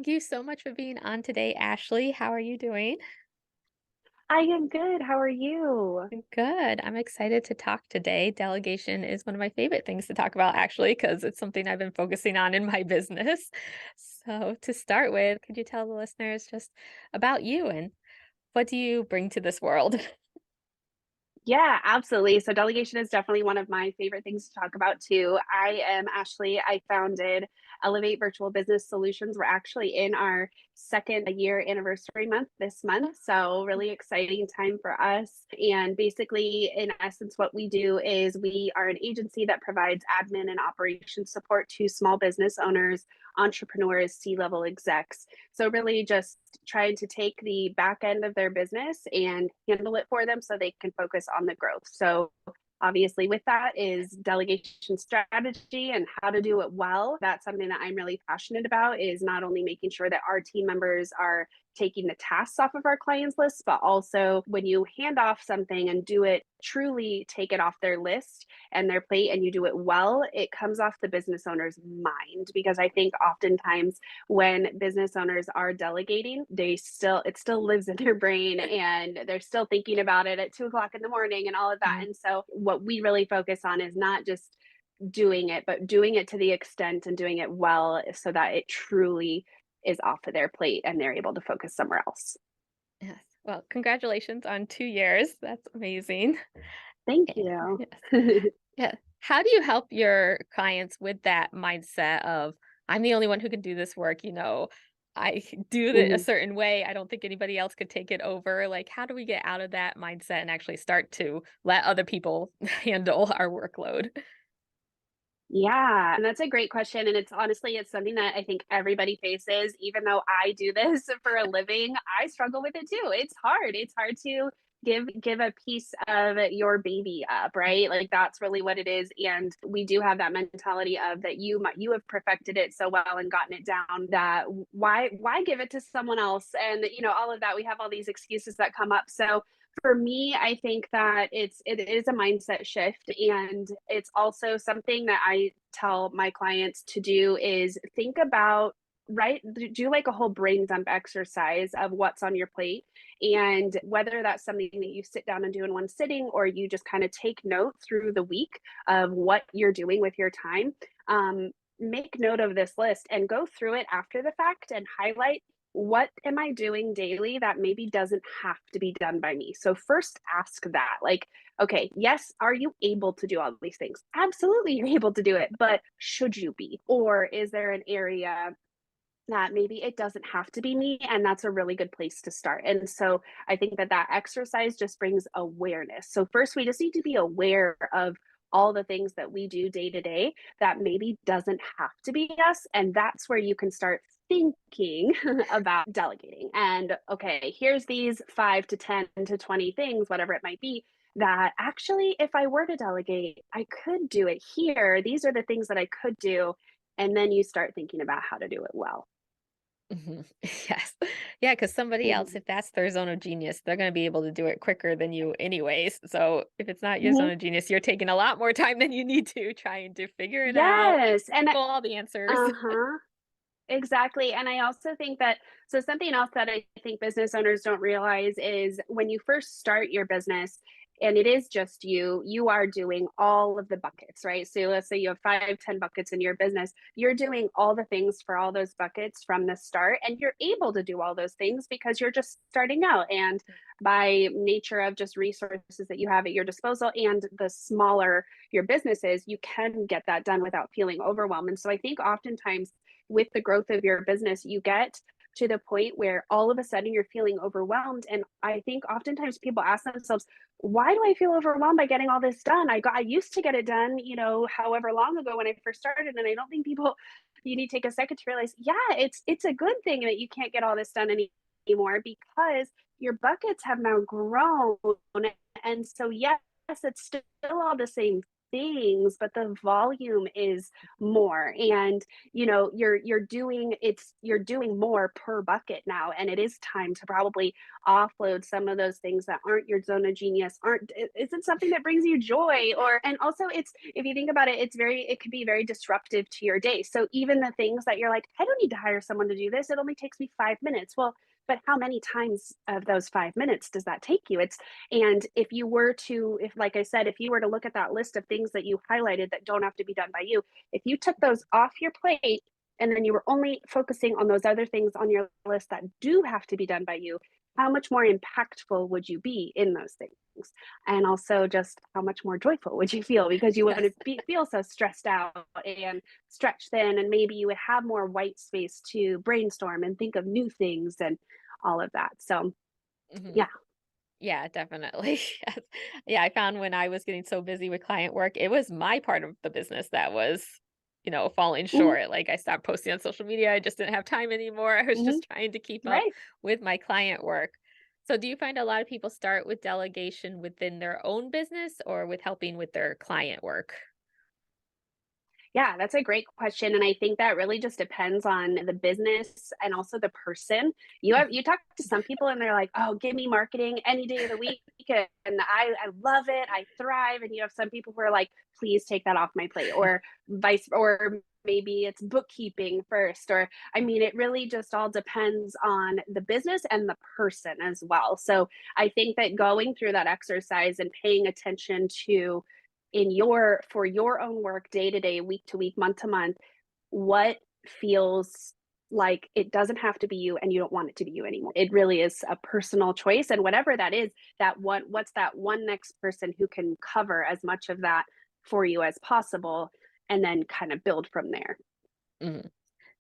Thank you so much for being on today, Ashley. How are you doing? I am good. How are you? Good. I'm excited to talk today. Delegation is one of my favorite things to talk about, actually, because it's something I've been focusing on in my business. So, to start with, could you tell the listeners just about you and what do you bring to this world? Yeah, absolutely. So delegation is definitely one of my favorite things to talk about too. I am Ashley. I founded Elevate Virtual Business Solutions. We're actually in our second year anniversary month this month. So really exciting time for us. And basically, in essence, what we do is we are an agency that provides admin and operations support to small business owners, entrepreneurs, C-level execs. So really just trying to take the back end of their business and handle it for them so they can focus on the growth. So obviously with that is delegation strategy and how to do it well. That's something that I'm really passionate about, is not only making sure that our team members are taking the tasks off of our clients list, but also when you hand off something and do it, truly take it off their list and their plate and you do it well, it comes off the business owner's mind. Because I think oftentimes when business owners are delegating, it still lives in their brain and they're still thinking about it at 2 o'clock in the morning and all of that. Mhm. And so what we really focus on is not just doing it, but doing it to the extent and doing it well so that it truly is off of their plate and they're able to focus somewhere else. Yes. Well, congratulations on 2 years. That's amazing. Thank Yeah. you. Yes. Yeah. How do you help your clients with that mindset of, I'm the only one who can do this work, I do it a Mhm. certain way. I don't think anybody else could take it over. Like, how do we get out of that mindset and actually start to let other people handle our workload? Yeah, and that's a great question, and it's something that I think everybody faces. Even though I do this for a living, I struggle with it too. It's hard. It's hard to give a piece of your baby up, right? Like that's really what it is. And we do have that mentality of that you have perfected it so well and gotten it down that why give it to someone else? And all of that. We have all these excuses that come up. So for me, I think that it is a mindset shift, and it's also something that I tell my clients to do is think about, right, do like a whole brain dump exercise of what's on your plate, and whether that's something that you sit down and do in one sitting or you just kind of take note through the week of what you're doing with your time. Make note of this list and go through it after the fact and highlight what am I doing daily that maybe doesn't have to be done by me? So first ask that, like, okay, yes, are you able to do all these things? Absolutely, you're able to do it, but should you be? Or is there an area that maybe it doesn't have to be me? And that's a really good place to start. And so I think that that exercise just brings awareness. So first, we just need to be aware of all the things that we do day to day that maybe doesn't have to be us. And that's where you can start thinking about delegating. And okay, here's these 5 to 10 to 20 things, whatever it might be, that actually, if I were to delegate, I could do it here. These are the things that I could do. And then you start thinking about how to do it well. Mhm. Yes. Yeah, because somebody else, Mhm. if that's their zone of genius, they're gonna be able to do it quicker than you anyways. So if it's not your zone Mhm. of genius, you're taking a lot more time than you need to trying to figure it out, Yes, and pull all the answers. uh-huh, exactly, and I also think that something else that I think business owners don't realize is when you first start your business and it is just you are doing all of the buckets, right? So let's say you have 5, 10 buckets in your business. You're doing all the things for all those buckets from the start, and you're able to do all those things because you're just starting out. And by nature of just resources that you have at your disposal and the smaller your business is, you can get that done without feeling overwhelmed. And so I think oftentimes with the growth of your business, you get to the point where all of a sudden you're feeling overwhelmed. And I think oftentimes people ask themselves, why do I feel overwhelmed by getting all this done? I used to get it done, however long ago when I first started. And I don't think people, you need to take a second to realize, yeah, it's a good thing that you can't get all this done anymore because your buckets have now grown. And so yes, it's still all the same things, but the volume is more. And you're doing more per bucket now, and it is time to probably offload some of those things that aren't your zone of genius, aren't isn't something that brings you joy. Or and also, it's, if you think about it, it could be very disruptive to your day. So even the things that you're like, I don't need to hire someone to do this, it only takes me 5 minutes. Well, but how many times of those 5 minutes does that take you? It's And if you were to, if like I said, if you were to look at that list of things that you highlighted that don't have to be done by you, if you took those off your plate and then you were only focusing on those other things on your list that do have to be done by you, how much more impactful would you be in those things? And also, just how much more joyful would you feel, because you Yes. wouldn't feel so stressed out and stretched thin, and maybe you would have more white space to brainstorm and think of new things and all of that. So Mhm. yeah. Yeah, definitely. Yes. Yeah, I found when I was getting so busy with client work, it was my part of the business that was, falling Hmm. short. Like I stopped posting on social media. I just didn't have time anymore. I was Hmm. just trying to keep up Right. with my client work. So do you find a lot of people start with delegation within their own business or with helping with their client work? Yeah, that's a great question, and I think that really just depends on the business and also the person. You talk to some people and they're like, "Oh, give me marketing any day of the week, and I love it. I thrive." And you have some people who are like, "Please take that off my plate," or maybe it's bookkeeping first. Or I mean, it really just all depends on the business and the person as well. So I think that going through that exercise and paying attention to, in your for your own work, day to day, week to week, month to month, what feels like it doesn't have to be you, and you don't want it to be you anymore. It really is a personal choice, and whatever that is, what's that one next person who can cover as much of that for you as possible, and then kind of build from there. Mhm.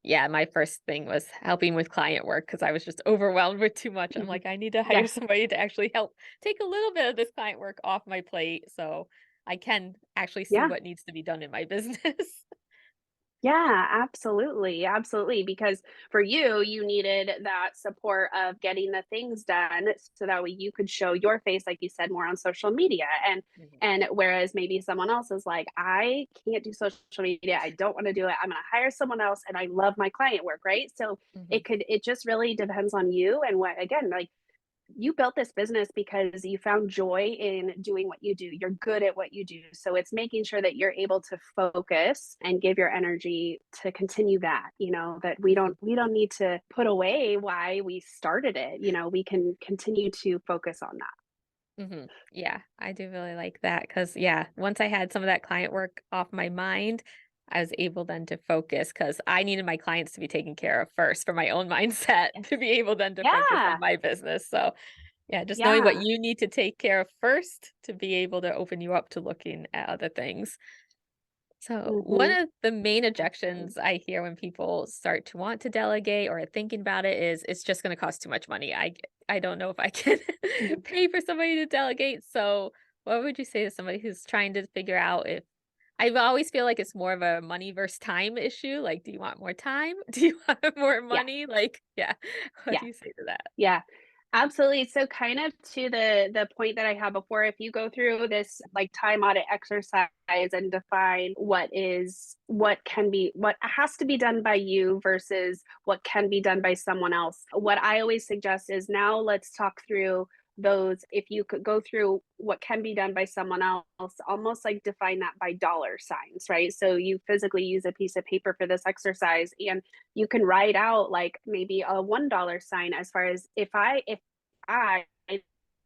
Yeah, my first thing was helping with client work because I was just overwhelmed with too much. I'm Mhm. like, I need to hire Yeah. somebody to actually help take a little bit of this client work off my plate so I can actually see Yeah. what needs to be done in my business. Yeah, absolutely, absolutely, because for you, you needed that support of getting the things done so that way you could show your face, like you said, more on social media. Mhm, And whereas maybe someone else is like, I can't do social media, I don't want to do it, I'm going to hire someone else, and I love my client work, right? So mhm, it just really depends on you, and what, again, like, you built this business because you found joy in doing what you do. You're good at what you do. So it's making sure that you're able to focus and give your energy to continue that, that mhm, we don't need to put away why we started it. We can continue to focus on that. mhm. Yeah, I do really like that because, yeah, once I had some of that client work off my mind, I was able then to focus because I needed my clients to be taken care of first for my own mindset Yes. to be able then to focus on Yeah. my business. So, yeah, just knowing what Yeah. you need to take care of first to be able to open you up to looking at other things. So, one Hmm. of the main Absolutely. objections I hear when people start to want to delegate or are thinking about it is it's just going to cost too much money. I don't know if I can Mhm. pay for somebody to delegate. So, what would you say to somebody who's trying to figure out if I always feel like it's more of a money versus time issue. Like, do you want more time? Do you want more Yeah. money? Like, yeah. What Yeah. do you say to that? Yeah, absolutely. So kind of to the point that I had before, if you go through this like time audit exercise and define what has to be done by you versus what can be done by someone else. What I always suggest is, now let's talk through those. If you could go through what can be done by someone else, almost like define that by dollar signs, right? So you physically use a piece of paper for this exercise, and you can write out like maybe a $1 sign, as far as, if I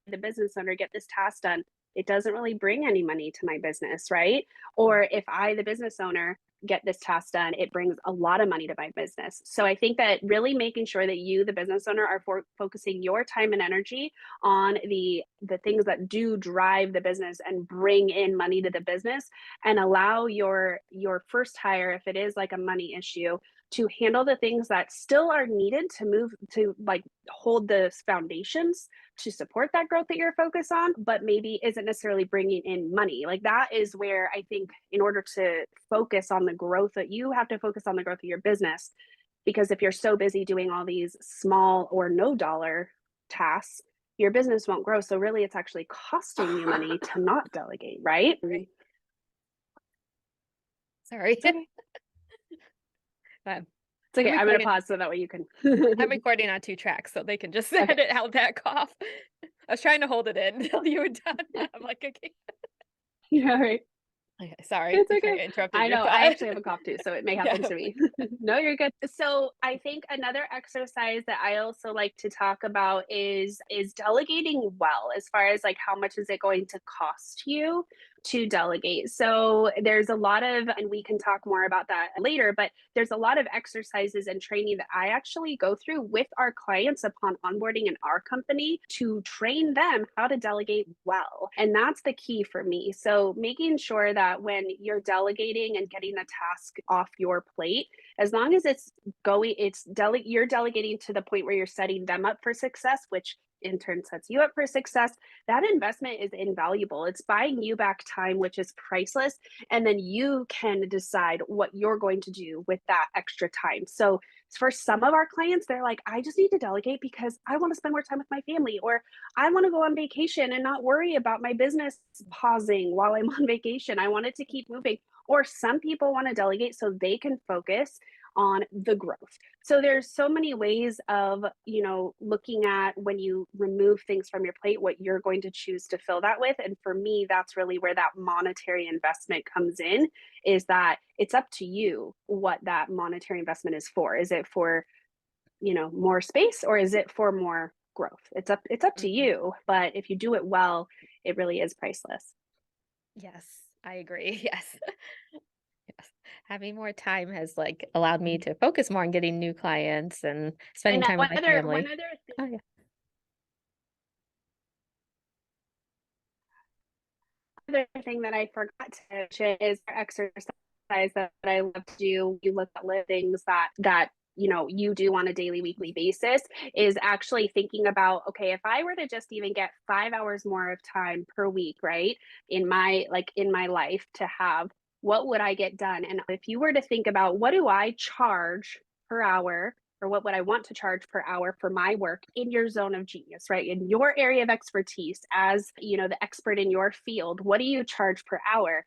the business owner, get this task done, it doesn't really bring any money to my business, right? Mm, Or if I, the business owner, get this task done, it brings a lot of money to my business. So I think that really making sure that you, the business owner, are focusing your time and energy on the things that do drive the business and bring in money to the business, and allow your first hire, if it is like a money issue, to handle the things that still are needed to move to, like, hold the foundations to support that growth that you're focused on, but maybe isn't necessarily bringing in money. Like, that is where I think, in order to focus on the growth, that you have to focus on the growth of your business. Because if you're so busy doing all these small or no dollar tasks, your business won't grow. So really, it's actually costing you money to not delegate, right? right. Sorry. It's okay. Um, It's I'm okay. I'm gonna recording pause so that way you can. I'm recording on 2 tracks, so they can just Okay. edit out that cough. I was trying to hold it in until you were done. I'm like, "Okay." Yeah, right. Okay, sorry It's if I okay. interrupted I your know. I thought. actually have a cough too, so it may Yeah, happen to okay. me. No, you're good. So I think another exercise that I also like to talk about is delegating well, as far as like how much is it going to cost you to delegate. So there's a lot of, and we can talk more about that later, but there's a lot of exercises and training that I actually go through with our clients upon onboarding in our company to train them how to delegate well. And that's the key for me. So making sure that when you're delegating and getting the task off your plate, as long as it's going, you're delegating to the point where you're setting them up for success, which in turn sets you up for success. That investment is invaluable. It's buying you back time, which is priceless. And then you can decide what you're going to do with that extra time. So for some of our clients, they're like, I just need to delegate because I want to spend more time with my family, or I want to go on vacation and not worry about my business pausing while I'm on vacation. I want it to keep moving. Or some people want to delegate so they can focus on the growth. So there's so many ways of, looking at when you remove things from your plate, what you're going to choose to fill that with. And for me, that's really where that monetary investment comes in, is that it's up to you what that monetary investment is for. Is it for, more space, or is it for more growth? It's up to Mhm. you. But if you do it well, it really is priceless. Yes, I agree, yes. Yes. Having more time has, like, allowed me to focus more on getting new clients and spending And time with one my other one family. other Oh, yeah. other thing that I forgot to mention is exercise that I love to do. You look at things that you do on a daily, weekly basis, is actually thinking about, okay, if I were to just even get 5 hours more of time per week, right, in my life to have, what would I get done? And if you were to think about, what do I charge per hour, or what would I want to charge per hour for my work in your zone of genius, right? In your area of expertise, as the expert in your field, what do you charge per hour?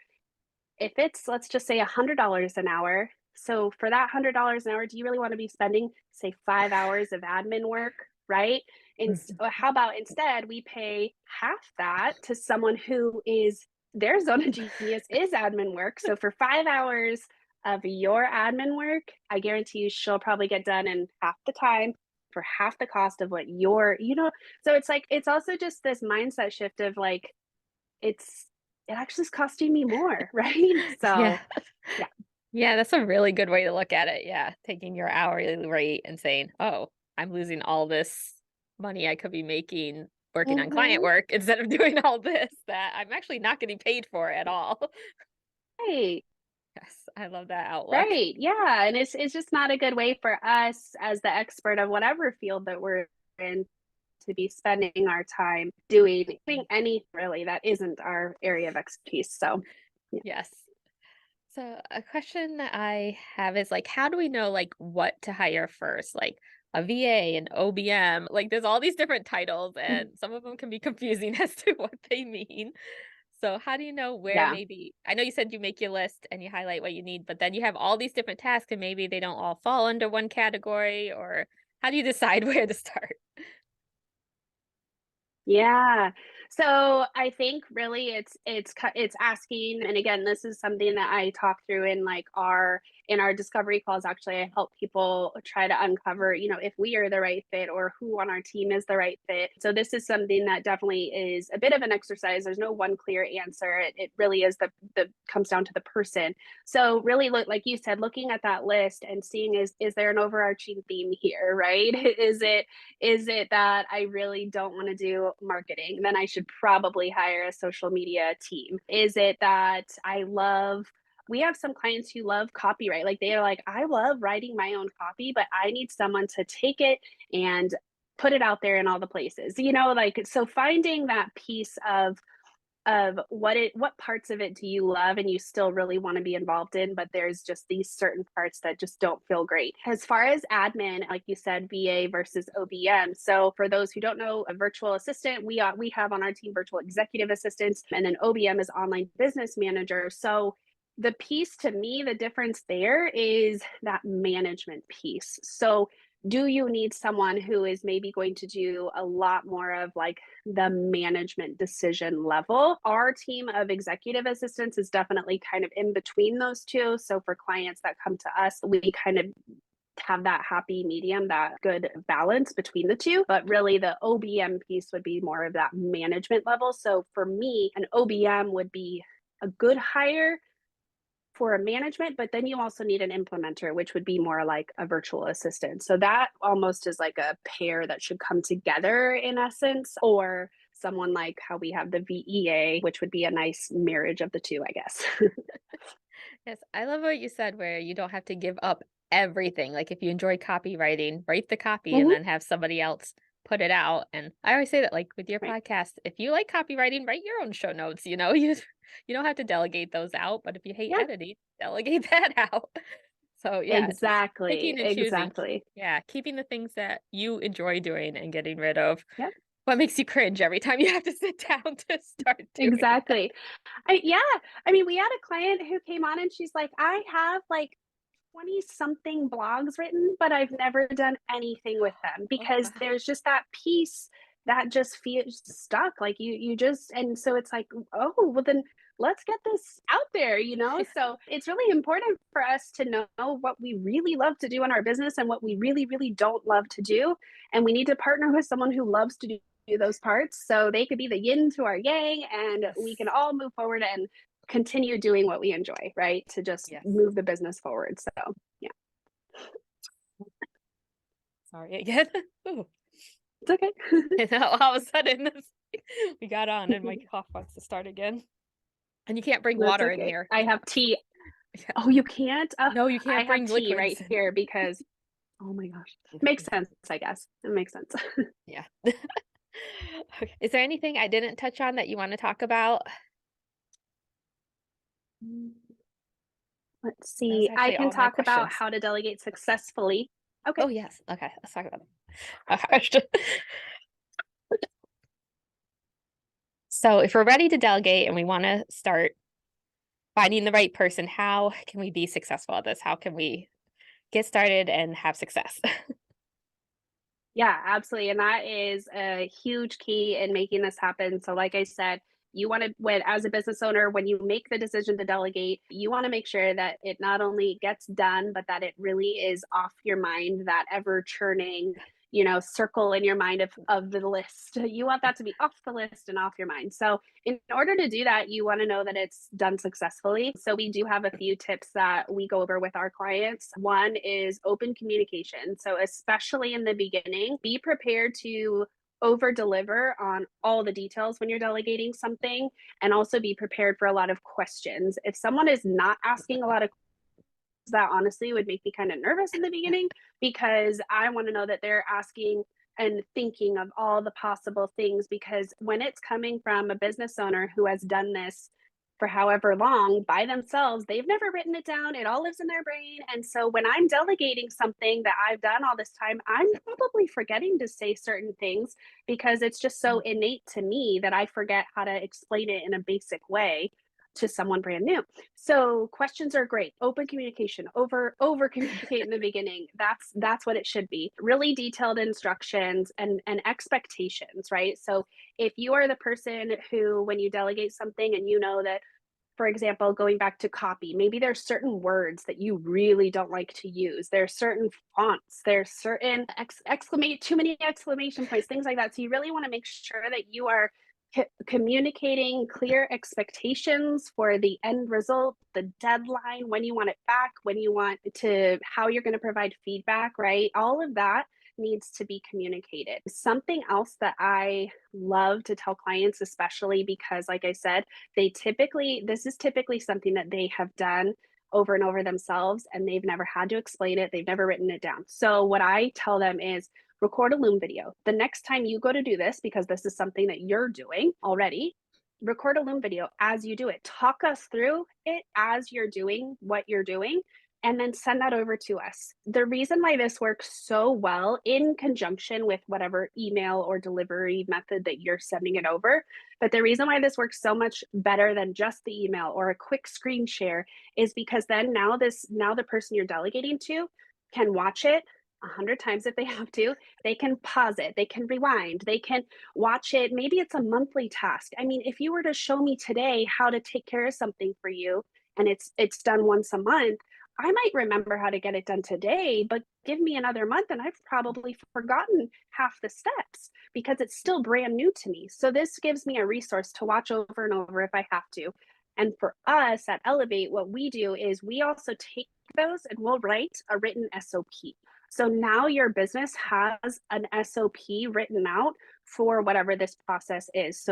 If it's, let's just say, $100 an hour. So for that $100 an hour, do you really want to be spending, say, 5 hours of admin work, right? And Mhm. how about instead we pay half that to someone who is, their zone of genius is admin work. So for 5 hours of your admin work, I guarantee you she'll probably get done in half the time for half the cost of what so it's like, it's also just this mindset shift of like, it's it actually is costing me more, right? Yeah. So, yeah. Yeah, that's a really good way to look at it, yeah, taking your hourly rate and saying, "Oh, I'm losing all this money I could be making working on client Mhm. work instead of doing all this that I'm actually not getting paid for at all." Right. Yes, I love that outlook. Right. Yeah, and it's just not a good way for us as the expert of whatever field that we're in to be spending our time doing anything really that isn't our area of expertise. So, yeah. Yes. So a question that I have is like, how do we know like what to hire first? Like a VA, an OBM, like there's all these different titles and some of them can be confusing as to what they mean. So how do you know where Yeah. maybe I know you said you make your list and you highlight what you need, but then you have all these different tasks and maybe they don't all fall under one category or how do you decide where to start? Yeah. So I think really it's asking, and again, this is something that I talk through in like our discovery calls. Actually, I help people try to uncover, if we are the right fit or who on our team is the right fit. So this is something that definitely is a bit of an exercise. There's no one clear answer. It really is the comes down to the person. So really look, like you said, looking at that list and seeing, is there an overarching theme here, right? Is it that I really don't want to do marketing? Then I should probably hire a social media team. Is it that we have some clients who love copyright. Like they are like, I love writing my own copy, but I need someone to take it and put it out there in all the places. Like, so finding that piece of what parts of it do you love and you still really want to be involved in, but there's just these certain parts that just don't feel great. As far as admin, like you said, VA versus OBM. So for those who don't know, a virtual assistant, we have on our team virtual executive assistants, and then OBM is online business manager. So the piece to me, the difference there is that management piece. So, do you need someone who is maybe going to do a lot more of like the management decision level? Our team of executive assistants is definitely kind of in between those two. So, for clients that come to us, we kind of have that happy medium, that good balance between the two. But really, the OBM piece would be more of that management level. So, for me, an OBM would be a good hire for a management, but then you also need an implementer, which would be more like a virtual assistant. So that almost is like a pair that should come together in essence, or someone like how we have the VEA, which would be a nice marriage of the two, I guess. Yes, I love what you said where you don't have to give up everything. Like if you enjoy copywriting, write the copy and Hmm. then have somebody else put it out. And I always say that like with your Right. podcast, if you like copywriting, write your own show notes, you don't have to delegate those out, but if you hate Yeah, editing, delegate that out. So yeah, it's just exactly. picking and choosing. Exactly. Yeah, keeping the things that you enjoy doing and getting rid of Yep. what makes you cringe every time you have to sit down to start doing that. Exactly. Yeah. I mean, we had a client who came on and she's like, I have like 20 something blogs written, but I've never done anything with them Oh because wow. there's just that piece that just feels stuck. Like you just, and so it's like, oh, well, then let's get this out there, you know? So it's really important for us to know what we really love to do in our business and what we really, really don't love to do. And we need to partner with someone who loves to do those parts so they could be the yin to our yang and we can Yes. all move forward and continue doing what we enjoy, right? To just Yes. move the business forward. So, yeah, Sorry again. Ooh. it's okay. And all of a sudden, we got on, and my cough wants to start again. And you can't bring That's water in okay. here. I have tea. Yeah. Oh, you can't? No, you I can't have bring tea right liquids in. here because, oh my gosh. Makes sense, I guess. It makes sense. Yeah. Okay. Is there anything I didn't touch on that you want to talk about? Let's That was see. I actually can all my talk about questions. how to delegate successfully. Okay. Oh, yes. Okay, let's talk about that. So, if we're ready to delegate and we want to start finding the right person, how can we be successful at this? How can we get started and have success? Yeah, absolutely. And that is a huge key in making this happen. So, like I said, you want to, when as a business owner, when you make the decision to delegate, you want to make sure that it not only gets done, but that it really is off your mind, that ever churning, circle in your mind of the list. You want that to be off the list and off your mind. So, in order to do that, you want to know that it's done successfully. So, we do have a few tips that we go over with our clients. One is open communication. So, especially in the beginning, be prepared to over deliver on all the details when you're delegating something and also be prepared for a lot of questions. If someone is not asking a lot of that honestly would make me kind of nervous in the Yeah. beginning because I want to know that they're asking and thinking of all the possible things because when it's coming from a business owner who has done this for however long by themselves, they've never written it down. It all lives in their brain. And so when I'm delegating something that I've done all this time, I'm probably forgetting to say certain things because it's just so Mm. innate to me that I forget how to explain it in a basic way to someone brand new. So questions are great. Open communication, over communicate in the beginning. That's what it should be. Really detailed instructions and expectations, right? So if you are the person who when you delegate something and you know that for example, going back to copy, maybe there's certain words that you really don't like to use. There's certain fonts, there's certain exclamate too many exclamation points, things like that. So you really want to make sure that you are communicating clear expectations for the end result, the deadline, when you want it back, when you want to, how you're going to provide feedback, right? All of that needs to be communicated. Something else that I love to tell clients, especially because, like I said, this is typically something that they have done over and over themselves and they've never had to explain it. They've never written it down. So, what I tell them is, record a Loom video. The next time you go to do this, because this is something that you're doing already, record a Loom video as you do it. Talk us through it as you're doing what you're doing and then send that over to us. The reason why this works so well in conjunction with whatever email or delivery method that you're sending it over, but the reason why this works so much better than just the email or a quick screen share is because then now the person you're delegating to can watch it 100 times if they have to. They can pause it, they can rewind, they can watch it. Maybe it's a monthly task. I mean, if you were to show me today how to take care of something for you and it's done once a month, I might remember how to get it done today, but give me another month and I've probably forgotten half the steps because it's still brand new to me. So this gives me a resource to watch over and over if I have to. And for us at Elevate, what we do is we also take those and we'll write a written SOP. So now your business has an SOP written out for whatever this process is.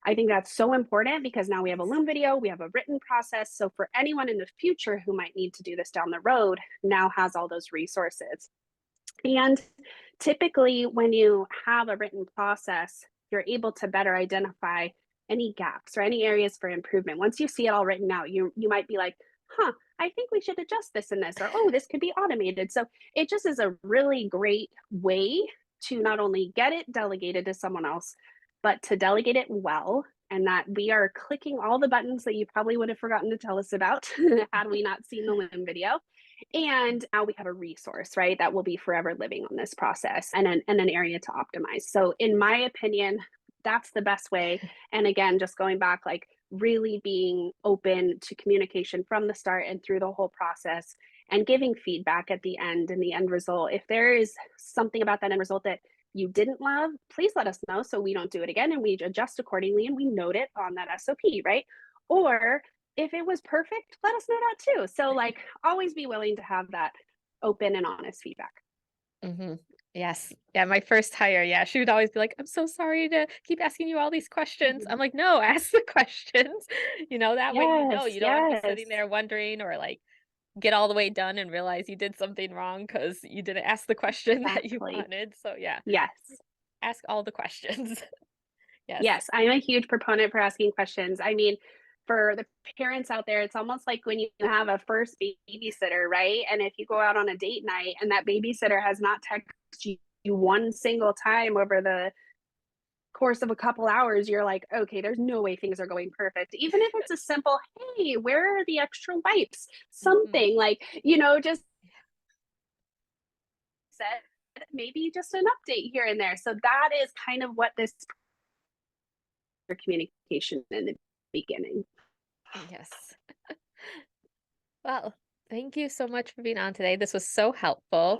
I think that's so important because now we have a Loom video, we have a written process. So for anyone in the future who might need to do this down the road, now has all those resources. And typically, when you have a written process, you're able to better identify any gaps or any areas for improvement. Once you see it all written out, you might be like, huh, I think we should adjust this and this, or oh, this could be automated. So it just is a really great way to not only get it delegated to someone else, but to delegate it well. And that we are clicking all the buttons that you probably would have forgotten to tell us about had we not seen the Loom video. And now we have a resource, right, that will be forever living on this process and an area to optimize. So in my opinion, that's the best way. And again, just going back, like really being open to communication from the start and through the whole process and giving feedback at the end and the end result. If there is something about that end result that you didn't love, please let us know so we don't do it again and we adjust accordingly and we note it on that SOP, right? Or if it was perfect, let us know that too. So like always be willing to have that open and honest feedback. Mhm. Yes. Yeah, my first hire, yeah, she would always be like, "I'm so sorry to keep asking you all these questions." I'm Mhm. like, "No, ask the questions." That way Yes, you don't have to be sitting yes, there wondering or, like, get all the way done and realize you did something wrong because you didn't ask the question that you exactly. wanted. So, yeah, Yes. ask all the questions. Yes. Yes, I'm a huge proponent for asking questions. I mean, for the parents out there, it's almost like when you have a first babysitter, right? And if you go out on a date night and that babysitter has not texted you one single time over the course of a couple hours, you're like, okay, there's no way things are going perfect. Even if it's a simple, hey, where are the extra wipes? Mhm. Something like, just said, maybe just an update here and there. So that is kind of what this communication in the beginning. Yes. Well, thank you so much for being on today. This was so helpful.